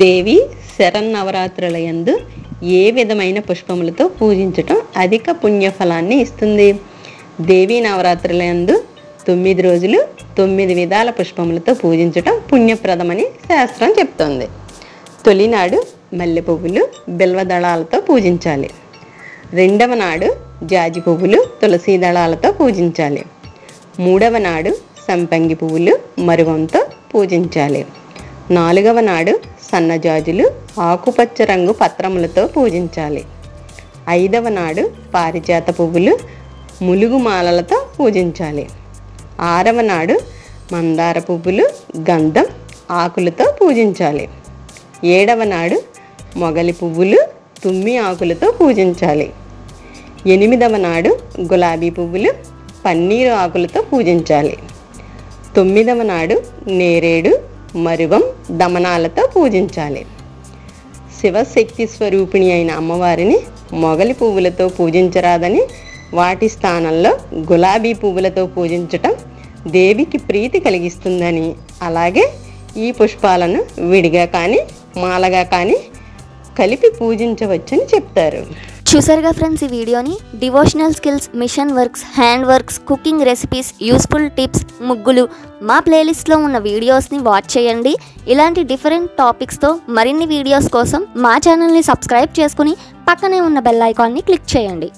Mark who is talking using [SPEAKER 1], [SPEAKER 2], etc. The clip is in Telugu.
[SPEAKER 1] దేవి శరన్నవరాత్రుల యందు ఏ విధమైన పుష్పములతో పూజించటం అధిక పుణ్యఫలాన్ని ఇస్తుంది? దేవీ నవరాత్రుల యందు 9 రోజులు 9 విధాల పుష్పములతో పూజించటం పుణ్యప్రదమని శాస్త్రం చెప్తోంది. తొలినాడు మల్లె పువ్వులు బిల్వదళాలతో పూజించాలి. రెండవ నాడు జాజి పువ్వులు తులసి దళాలతో పూజించాలి. మూడవ నాడు సంపంగి పువ్వులు మరువంతో పూజించాలి. నాలుగవ నాడు సన్నజాజులు ఆకుపచ్చ రంగు పత్రములతో పూజించాలి. ఐదవ నాడు పారిజాత పువ్వులు ములుగు మాలలతో పూజించాలి. ఆరవ నాడు మందార పువ్వులు గంధం ఆకులతో పూజించాలి. ఏడవ నాడు మొగలి పువ్వులు తుమ్మి ఆకులతో పూజించాలి. ఎనిమిదవ నాడు గులాబీ పువ్వులు పన్నీరు ఆకులతో పూజించాలి. 9వ నాడు నేరేడు మరువం దమనాలతో పూజించాలి. శివశక్తి స్వరూపిణి అయిన అమ్మవారిని మొగలి పువ్వులతో పూజించరాదని, వాటి స్థానంలో గులాబీ పువ్వులతో పూజించటం దేవికి ప్రీతి కలిగిస్తుందని, అలాగే ఈ పుష్పాలను విడిగా కానీ మాలగా కానీ కలిపి పూజించవచ్చని చెప్తారు.
[SPEAKER 2] చూసారుగా ఫ్రెండ్స్, ఈ వీడియోని devotional skills, machine works, hand works, cooking recipes, useful tips, ముగ్గులు మా ప్లేలిస్ట్లో ఉన్న వీడియోస్ని వాచ్ చేయండి. ఇలాంటి డిఫరెంట్ టాపిక్స్తో మరిన్ని వీడియోస్ కోసం మా ఛానల్ని సబ్స్క్రైబ్ చేసుకుని పక్కనే ఉన్న బెల్ ఐకాన్ని క్లిక్ చేయండి.